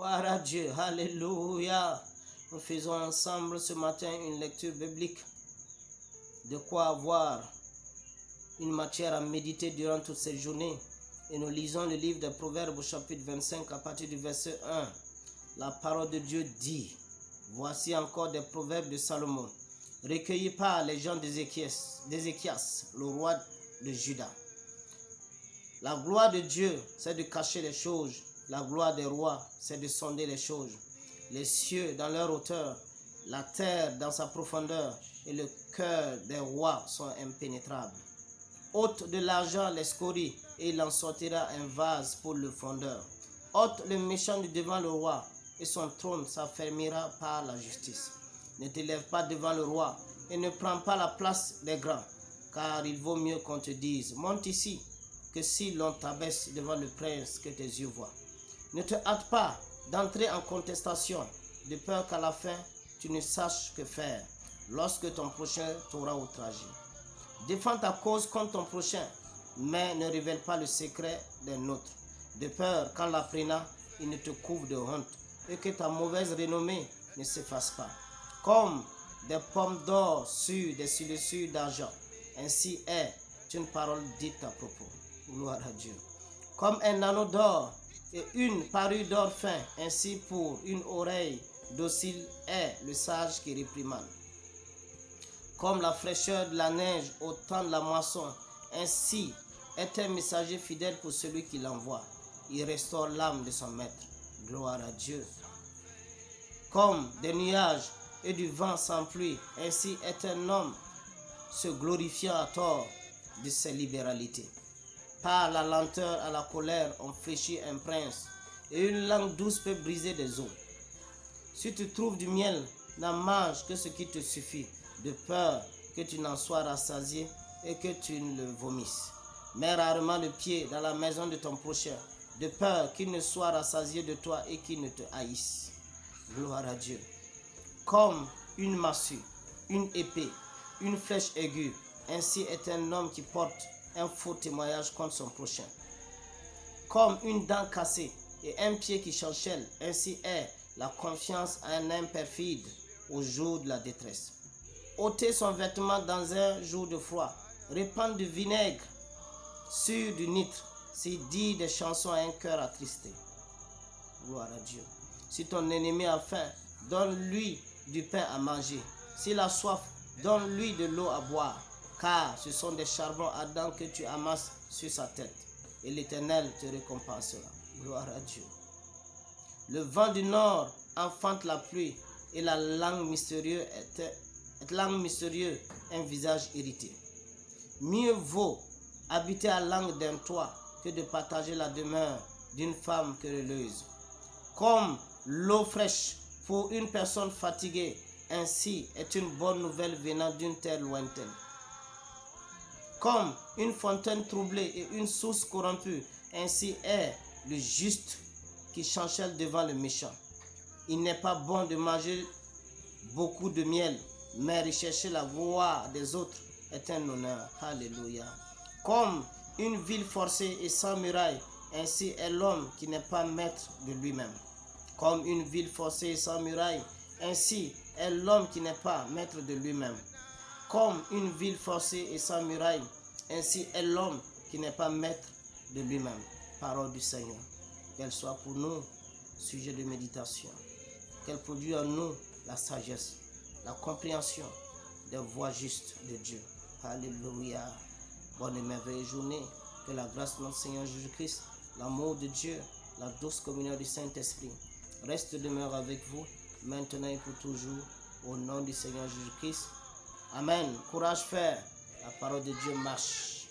Gloire à Dieu. Alléluia. Nous faisons ensemble ce matin une lecture biblique. De quoi avoir une matière à méditer durant toute cette journée. Et nous lisons le livre des Proverbes au chapitre 25 à partir du verset 1. La parole de Dieu dit: voici encore des proverbes de Salomon, recueillis par les gens d'Ézéchias, le roi de Juda. La gloire de Dieu, c'est de cacher les choses. La gloire des rois, c'est de sonder les choses. Les cieux dans leur hauteur, la terre dans sa profondeur, et le cœur des rois sont impénétrables. Ôte de l'argent les scories, et il en sortira un vase pour le fondeur. Ôte le méchant de devant le roi, et son trône s'affermira par la justice. Ne te lève pas devant le roi, et ne prends pas la place des grands, car il vaut mieux qu'on te dise: monte ici, que si l'on t'abaisse devant le prince que tes yeux voient. Ne te hâte pas d'entrer en contestation, de peur qu'à la fin tu ne saches que faire, lorsque ton prochain t'aura outragé. Défends ta cause contre ton prochain, mais ne révèle pas le secret d'un autre, de peur qu'en l'apprenant, il ne te couvre de honte, et que ta mauvaise renommée ne s'efface pas. Comme des pommes d'or sur des cieux d'argent, ainsi est une parole dite à propos. Gloire à Dieu. Comme un anneau d'or et une parure d'or fin, ainsi pour une oreille docile est le sage qui réprimande. Comme la fraîcheur de la neige au temps de la moisson, ainsi est un messager fidèle pour celui qui l'envoie. Il restaure l'âme de son maître. Gloire à Dieu. Comme des nuages et du vent sans pluie, ainsi est un homme se glorifiant à tort de ses libéralités. Par la lenteur à la colère, on fléchit un prince, et une langue douce peut briser des os. Si tu trouves du miel, n'en mange que ce qui te suffit, de peur que tu n'en sois rassasié et que tu ne le vomisses. Mets rarement le pied dans la maison de ton prochain, de peur qu'il ne soit rassasié de toi et qu'il ne te haïsse. Gloire à Dieu. Comme une massue, une épée, une flèche aiguë, ainsi est un homme qui porte un faux témoignage contre son prochain. Comme une dent cassée et un pied qui chancelle, ainsi est la confiance à un homme perfide au jour de la détresse. Ôter son vêtement dans un jour de froid, répandre du vinaigre sur du nitre, c'est dire des chansons à un cœur attristé. Gloire à Dieu. Si ton ennemi a faim, donne-lui du pain à manger. S'il a soif, donne-lui de l'eau à boire. Car ce sont des charbons ardents que tu amasses sur sa tête, et l'Éternel te récompensera. Gloire à Dieu. Le vent du nord enfante la pluie, et la langue mystérieuse un visage irrité. Mieux vaut habiter à l'angle d'un toit que de partager la demeure d'une femme querelleuse. Comme l'eau fraîche pour une personne fatiguée, ainsi est une bonne nouvelle venant d'une terre lointaine. Comme une fontaine troublée et une source corrompue, ainsi est le juste qui chancelle devant le méchant. Il n'est pas bon de manger beaucoup de miel, mais rechercher la gloire des autres est un honneur. Alléluia. Comme une ville forcée et sans muraille, ainsi est l'homme qui n'est pas maître de lui-même. Comme une ville forcée et sans muraille, ainsi est l'homme qui n'est pas maître de lui-même. Comme une ville forcée et sans muraille, ainsi est l'homme qui n'est pas maître de lui-même. Parole du Seigneur. Qu'elle soit pour nous sujet de méditation. Qu'elle produise en nous la sagesse, la compréhension des voies justes de Dieu. Alléluia. Bonne et merveilleuse journée. Que la grâce de notre Seigneur Jésus-Christ, l'amour de Dieu, la douce communion du Saint-Esprit reste demeure avec vous, maintenant et pour toujours, au nom du Seigneur Jésus-Christ. Amen. Courage frère, la parole de Dieu marche.